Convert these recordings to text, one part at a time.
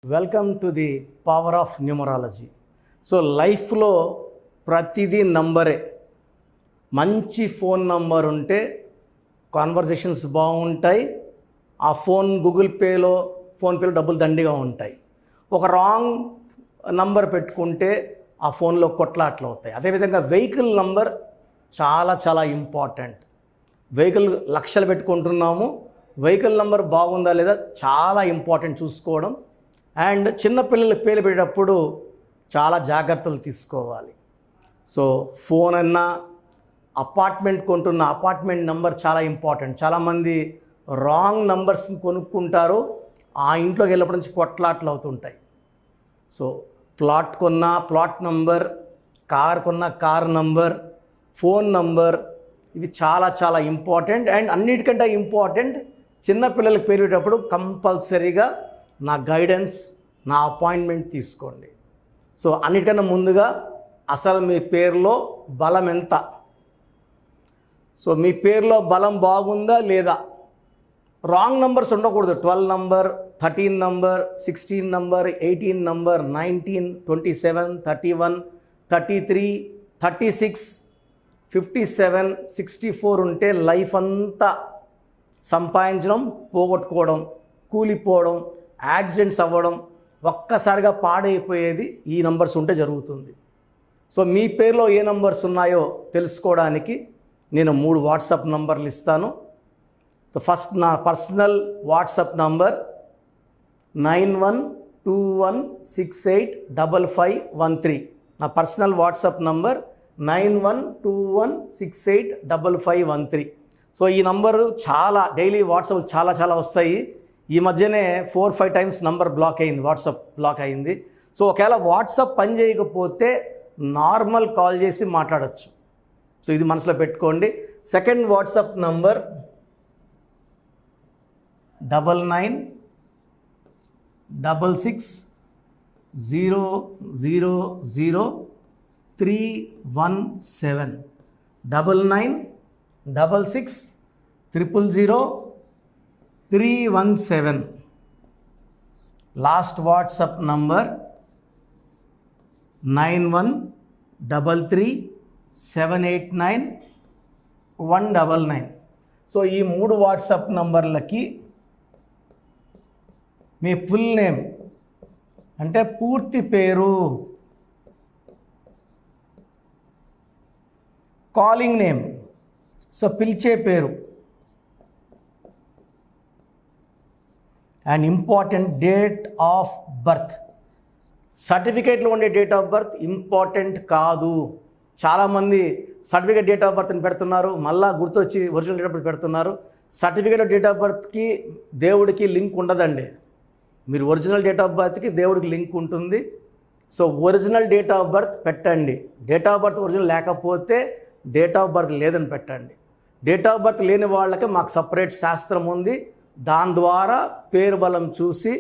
Welcome to the power of numerology. So లైఫ్లో ప్రతిదీ నంబరే. మంచి ఫోన్ నంబర్ ఉంటే కాన్వర్జేషన్స్ బాగుంటాయి. ఆ గూగుల్ పేలో ఫోన్పేలో డబ్బులు దండిగా ఉంటాయి. ఒక రాంగ్ నంబర్ పెట్టుకుంటే ఆ ఫోన్లో కొట్లాట్లు అవుతాయి. అదేవిధంగా వెహికల్ నంబర్ చాలా చాలా ఇంపార్టెంట్. వెహికల్ లక్షలు పెట్టుకుంటున్నాము, వెహికల్ నంబర్ బాగుందా లేదా చాలా ఇంపార్టెంట్ చూసుకోవడం. అండ్ చిన్నపిల్లల పేరు పెట్టేటప్పుడు చాలా జాగ్రత్తలు తీసుకోవాలి. సో ఫోన్ అన్నా, అపార్ట్మెంట్ కొంటున్న అపార్ట్మెంట్ నెంబర్ చాలా ఇంపార్టెంట్. చాలామంది రాంగ్ నంబర్స్ని కొనుక్కుంటారు, ఆ ఇంట్లోకి వెళ్ళినప్పటి నుంచి కొట్లాట్లు అవుతుంటాయి. సో ప్లాట్ కొన్న ప్లాట్ నంబర్, కార్ కొన్న కార్ నంబర్, ఫోన్ నంబర్, ఇవి చాలా చాలా ఇంపార్టెంట్. అండ్ అన్నిటికంటే ఇంపార్టెంట్, చిన్నపిల్లలకి పేరు పెట్టేటప్పుడు కంపల్సరీగా నా గైడెన్స్, నా అపాయింట్మెంట్ తీసుకోండి. సో అన్నిటికన్నా ముందుగా అసలు మీ పేరులో బలం ఎంత, సో మీ పేరులో బలం బాగుందా లేదా. రాంగ్ నంబర్స్ ఉండకూడదు. 12 నంబర్, 13 నంబర్, 16 నంబర్, 18 నంబర్, 19, 27, 31, 33, 36, 57, 64 ఉంటే లైఫ్ అంతా సంపాదించడం, పోగొట్టుకోవడం, కూలిపోవడం, యాక్సిడెంట్స్ అవ్వడం, ఒక్కసారిగా పాడైపోయేది ఈ నంబర్స్ ఉంటే జరుగుతుంది. సో మీ పేరులో ఏ నంబర్స్ ఉన్నాయో తెలుసుకోవడానికి నేను 3 వాట్సాప్ నంబర్లు ఇస్తాను. సో ఫస్ట్ నా పర్సనల్ వాట్సాప్ నంబర్ 9121685513. నా పర్సనల్ వాట్సాప్ నంబర్ 9121685513. సో ఈ నంబరు చాలా డైలీ వాట్సాప్ చాలా చాలా వస్తాయి. ఈ మధ్యనే 4-5 టైమ్స్ నంబర్ బ్లాక్ అయింది, వాట్సాప్ బ్లాక్ అయింది. సో ఒకవేళ వాట్సాప్ పని చేయకపోతే నార్మల్ కాల్ చేసి మాట్లాడచ్చు. సో ఇది మనసులో పెట్టుకోండి. Second WhatsApp number 9966000317. 9966000317. Last WhatsApp number 9133789199. So ఈ 3 వాట్సాప్ నంబర్లకి మీ ఫుల్ నేమ్ అంటే పూర్తి పేరు, కాలింగ్ నేమ్, సో పిలిచే పేరు, and important date of birth. సర్టిఫికేట్లో ఉండే డేట్ ఆఫ్ బర్త్ ఇంపార్టెంట్ కాదు. చాలామంది సర్టిఫికేట్ డేట్ ఆఫ్ బర్త్ని పెడుతున్నారు, మళ్ళీ గుర్తొచ్చి ఒరిజినల్ డేట్ ఆఫ్ బర్త్ పెడుతున్నారు. సర్టిఫికేట్ డేట్ ఆఫ్ బర్త్కి దేవుడికి లింక్ ఉండదండి. మీరు ఒరిజినల్ డేట్ ఆఫ్ బర్త్కి దేవుడికి లింక్ ఉంటుంది. So original date of birth పెట్టండి. డేట్ ఆఫ్ బర్త్ ఒరిజినల్ లేకపోతే డేట్ ఆఫ్ బర్త్ లేదని పెట్టండి. డేట్ ఆఫ్ బర్త్ లేని వాళ్ళకి మాకు సపరేట్ శాస్త్రం ఉంది. దాని ద్వారా పేరు బలం చూసి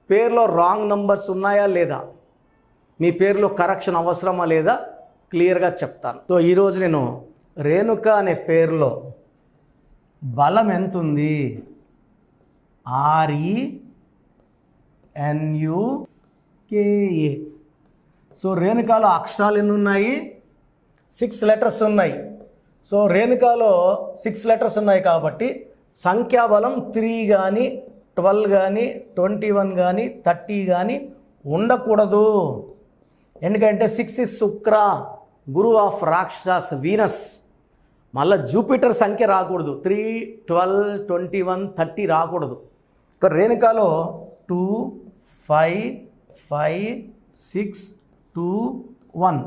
పేరులో రాంగ్ నంబర్స్ ఉన్నాయా లేదా, మీ పేరులో కరెక్షన్ అవసరమా లేదా క్లియర్గా చెప్తాను. సో ఈరోజు నేను రేణుక అనే పేరులో బలం ఎంత ఉంది, RENUKA. సో రేణుకాలో అక్షరాలు ఎన్ని ఉన్నాయి, 6 లెటర్స్ ఉన్నాయి. సో రేణుకాలో 6 లెటర్స్ ఉన్నాయి కాబట్టి సంఖ్యాబలం 3 కానీ 12 కానీ 21 కానీ 30 కానీ ఉండకూడదు. ఎందుకంటే 6 ఇస్ శుక్ర, గురు ఆఫ్ రాక్షస వీనస్. మళ్ళీ జూపిటర్ సంఖ్య రాకూడదు. 3, 12, 21, 30 రాకూడదు. ఇక్కడ రేణుకాలో 2, 5, 5, 6, 2, 1,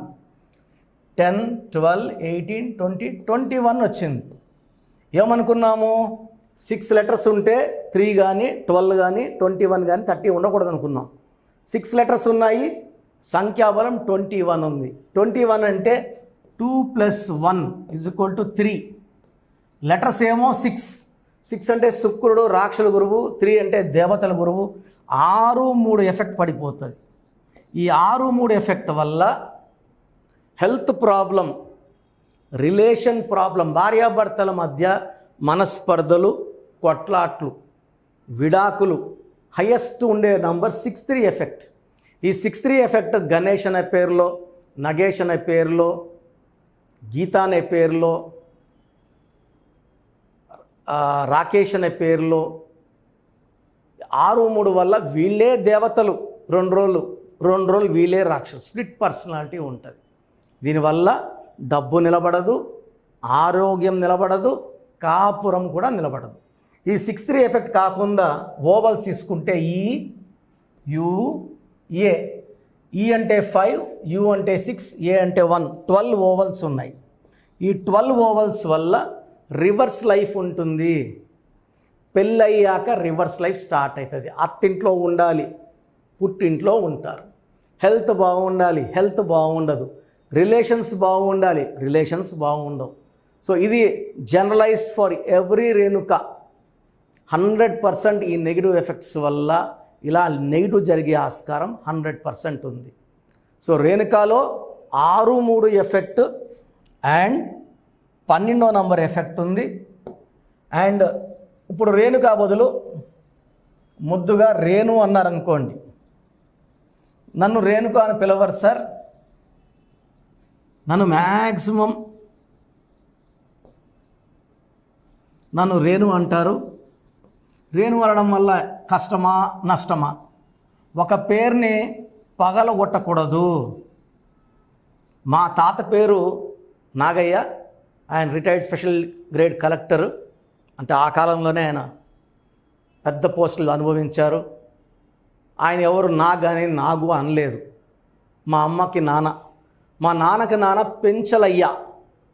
10, 12, 18, 20, 21 వచ్చింది. ఏమనుకున్నాము, 6 లెటర్స్ ఉంటే 3 కానీ 12 కానీ 21 కానీ 30 ఉండకూడదు అనుకున్నాం. 6 లెటర్స్ ఉన్నాయి, సంఖ్యాబలం 21 ఉంది. 21 అంటే 2 + 1 = 3. లెటర్స్ ఏమో 6. 6 అంటే శుక్రుడు రాక్షసుల గురువు, 3 అంటే దేవతల గురువు. 6, 3 ఎఫెక్ట్ పడిపోతుంది. ఈ 6, 3 ఎఫెక్ట్ వల్ల హెల్త్ ప్రాబ్లం, రిలేషన్ ప్రాబ్లం, భార్యాభర్తల మధ్య మనస్పర్ధలు, కొట్లాట్లు, విడాకులు, హయ్యెస్ట్ ఉండే నంబర్ 6-3 ఎఫెక్ట్. ఈ 6-3 ఎఫెక్ట్ గణేష్ అనే పేరులో, నగేష్ అనే పేరులో, గీత అనే పేరులో, రాకేష్ అనే పేరులో 6-3 వల్ల వీళ్ళే దేవతలు, 2 రోజులు వీళ్ళే రాక్షసు. స్ప్లిట్ పర్సనాలిటీ ఉంటుంది. దీనివల్ల డబ్బు నిలబడదు, ఆరోగ్యం నిలబడదు, కాపురం కూడా నిలబడదు. ఈ 6-3 ఎఫెక్ట్ కాకుండా ఓవల్స్ తీసుకుంటే ఈ, యు, ఏ. ఈ అంటే 5, యు అంటే 6, ఏ అంటే 1, 12 ఓవల్స్ ఉన్నాయి. ఈ 12 ఓవల్స్ వల్ల రివర్స్ లైఫ్ ఉంటుంది. పెళ్ళయ్యాక రివర్స్ లైఫ్ స్టార్ట్ అవుతుంది. అత్తింట్లో ఉండాలి, పుట్టింట్లో ఉంటారు. హెల్త్ బాగుండాలి, హెల్త్ బాగుండదు. రిలేషన్స్ బాగుండాలి, రిలేషన్స్ బాగుండవు. సో ఇది జనరలైజ్డ్ ఫర్ ఎవ్రీ రేణుక. 100% ఈ నెగిటివ్ ఎఫెక్ట్స్ వల్ల ఇలా నెగిటివ్ జరిగే ఆస్కారం 100% ఉంది. సో రేణుకాలో 6-3 ఎఫెక్ట్ అండ్ 12వ నంబర్ ఎఫెక్ట్ ఉంది. అండ్ ఇప్పుడు రేణుకా బదులు ముద్దుగా రేణు అన్నారనుకోండి, నన్ను రేణుక అని పిలవరు సార్, నన్ను మ్యాక్సిమం నన్ను రేణు అంటారు. రేణు అనడం వల్ల కష్టమా నష్టమా? ఒక పేరుని పగలగొట్టకూడదు. మా తాత పేరు నాగయ్య, ఆయన రిటైర్డ్ స్పెషల్ గ్రేడ్ కలెక్టర్. అంటే ఆ కాలంలోనే ఆయన పెద్ద పోస్టులు అనుభవించారు. ఆయన ఎవరు నాగని నాగు అనలేదు. మా అమ్మకి నాన్న, మా నాన్నకి నాన్న పెంచలయ్య.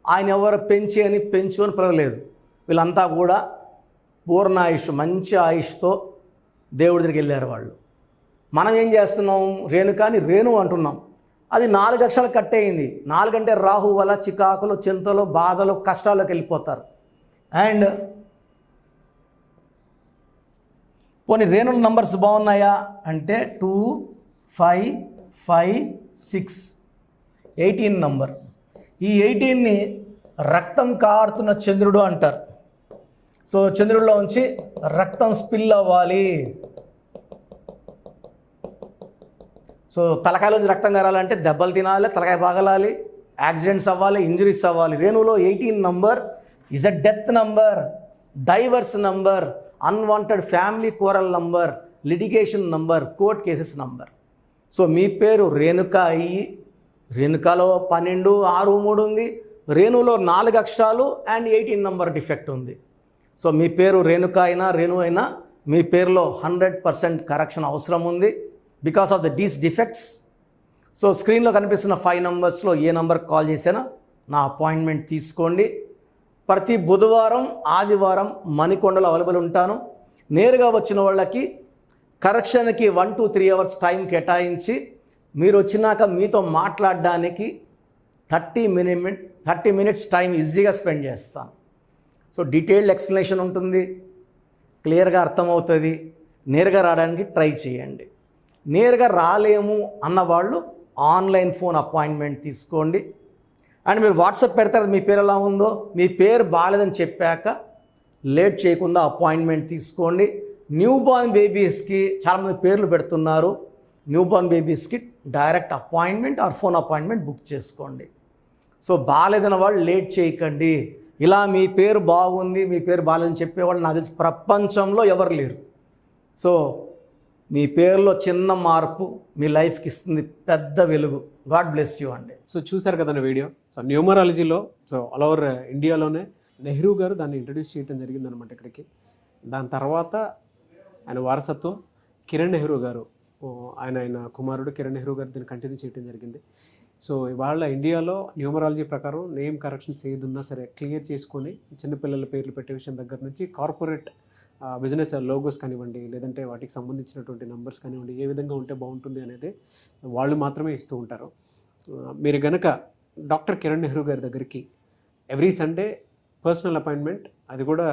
ఆయన ఎవరు పెంచి అని పెంచు అని పిలవలేదు. వీళ్ళంతా కూడా పూర్ణ ఆయుష్, మంచి ఆయుష్తో దేవుడి దగ్గరికి వెళ్ళారు వాళ్ళు. మనం ఏం చేస్తున్నాం? రేణుకాని రేణు అంటున్నాం. అది 4 అక్షరాలు కట్ అయింది. 4 అంటే రాహు వల్ల చికాకులు, చింతలు, బాధలు, కష్టాలకు వెళ్ళిపోతారు. అండ్ పోనీ రేణుల నంబర్స్ బాగున్నాయా అంటే 2, 5, 5, 6, 18 నంబర్. ఈ 18ని రక్తం కారుతున్న చంద్రుడు అంటారు. సో చంద్రుడిలో ఉంచి రక్తం స్పిల్ అవ్వాలి. సో తలకాయలోంచి రక్తం కారాలంటే దెబ్బలు తినాలి, తలకాయ పగలాలి, యాక్సిడెంట్స్ అవ్వాలి, ఇంజరీస్ అవ్వాలి. రేణులో 18 number is a death number, divorce number, unwanted family quarrel number, litigation number, court cases number. So మీ పేరు రేణుక అయ్యి, రేణుకలో 12, 6, 3 ఉంది. రేణులో 4 అక్షరాలు అండ్ 18 నంబర్ డిఫెక్ట్ ఉంది. సో మీ పేరు రేణుక అయినా రేణు అయినా మీ పేరులో 100% కరెక్షన్ అవసరం ఉంది because of these defects. So స్క్రీన్లో కనిపిస్తున్న 5 నంబర్స్లో ఏ నంబర్ కాల్ చేసినా నా అపాయింట్మెంట్ తీసుకోండి. ప్రతి బుధవారం, ఆదివారం మణికొండలో అవైలబుల్ ఉంటాను. నేరుగా వచ్చిన వాళ్ళకి కరెక్షన్కి 1 to 3 అవర్స్ టైం కేటాయించి మీరు వచ్చినాక మీతో మాట్లాడడానికి 30 మినిట్స్ టైం ఈజీగా స్పెండ్ చేస్తాను. సో డీటెయిల్డ్ ఎక్స్ప్లెనేషన్ ఉంటుంది, క్లియర్గా అర్థమవుతుంది. నేరుగా రావడానికి ట్రై చేయండి. నేరుగా రాలేము అన్నవాళ్ళు ఆన్లైన్ ఫోన్ అపాయింట్మెంట్ తీసుకోండి. అండ్ మీరు వాట్సాప్ పెడతారు మీ పేరు ఎలా ఉందో, మీ పేరు బాగాలేదని చెప్పాక లేట్ చేయకుండా అపాయింట్మెంట్ తీసుకోండి. న్యూ బార్న్ బేబీస్కి చాలామంది పేర్లు పెడుతున్నారు. న్యూ బార్న్ బేబీస్కి direct appointment or phone appointment book చేసుకోండి. సో బాగాలేదన్న వాళ్ళు లేట్ చేయకండి. ఇలా మీ పేరు బాగుంది, మీ పేరు బాగాలేదని చెప్పేవాళ్ళు నాకు తెలిసి ప్రపంచంలో ఎవరు లేరు. సో మీ పేరులో చిన్న మార్పు మీ లైఫ్కి ఇస్తుంది పెద్ద వెలుగు. గాడ్ బ్లెస్ యూ అండి. సో చూసారు కదండి వీడియో. సో న్యూమరాలజీలో సో ఆల్ ఓవర్ ఇండియాలోనే నెహ్రూ గారు దాన్ని ఇంట్రడ్యూస్ చేయడం జరిగిందనమాట ఇక్కడికి. దాని తర్వాత ఆయన వారసత్వం కిరణ్ నెహ్రూ గారు, ఆయన కుమారుడు కిరణ్ నెహ్రూ గారు దీన్ని కంటిన్యూ చేయడం జరిగింది. సో ఇవాళ ఇండియాలో న్యూమరాలజీ ప్రకారం నేమ్ కరెక్షన్స్ ఏదున్నా సరే క్లియర్ చేసుకొని చిన్నపిల్లల పేర్లు పెట్టే విషయం దగ్గర నుంచి కార్పొరేట్ బిజినెస్ లోగోస్ కానివ్వండి, లేదంటే వాటికి సంబంధించినటువంటి నంబర్స్ కానివ్వండి, ఏ విధంగా ఉంటే బాగుంటుంది అనేది వాళ్ళు మాత్రమే ఇస్తూ ఉంటారు. మీరు గనక డాక్టర్ కిరణ్ నెహ్రూ గారి దగ్గరికి ఎవ్రీ సండే పర్సనల్ అపాయింట్మెంట్, అది కూడా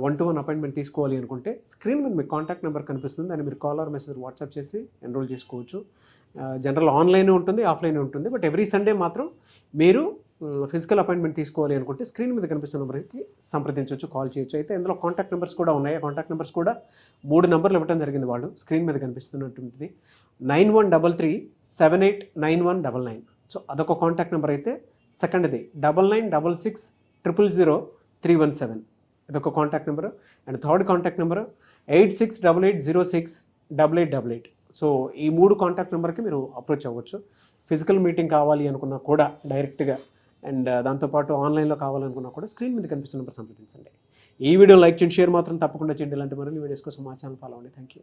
1-to-1 అపాయింట్మెంట్ తీసుకోవాలి అనుకుంటే స్క్రీన్ మీద మీకు కాంటాక్ట్ నెంబర్ కనిపిస్తుంది. దాన్ని మీరు కాల్ ఆర్ మెసేజ్ వాట్సాప్ చేసి ఎన్రోల్ చేసుకోవచ్చు. జనరల్ ఆన్లైన్ ఉంటుంది, ఆఫ్లైన్ ఉంటుంది. బట్ ఎవ్రీ సండే మాత్రం మీరు ఫిజికల్ అపాయింట్మెంట్ తీసుకోవాలి అనుకుంటే స్క్రీన్ మీద కనిపిస్తున్న నెంబర్కి సంప్రదించవచ్చు, కాల్ చేయొచ్చు. అయితే ఇందులో కాంటాక్ట్ నెంబర్స్ కూడా ఉన్నాయి. ఆ కాంటాక్ట్ నెంబర్స్ కూడా 3 నెంబర్లు ఇవ్వడం జరిగింది వాళ్ళు. స్క్రీన్ మీద కనిపిస్తున్నటువంటిది 9133789199. సో అదొక కాంటాక్ట్ నెంబర్ అయితే. సెకండ్ది 9966000317, ఇదొక contact number. And third contact number 8688068888. So ఈ 3 కాంటాక్ట్ నెంబర్కి మీరు అప్రోచ్ అవ్వచ్చు. ఫిజికల్ మీటింగ్ కావాలి అనుకున్నా కూడా డైరెక్ట్గా, అండ్ దాంతోపాటు ఆన్లైన్లో కావాలనుకున్నా కూడా స్క్రీన్ మీద కనిపిస్తున్న నెంబర్ సంప్రదించండి. ఈ వీడియో లైక్ చేయండి, షేర్ మాత్రం తప్పకుండా చేయండి. ఇలాంటి మరిన్ని వీడియోస్ కోసం మా ఛానల్ ఫాలో అవ్వండి. Thank you.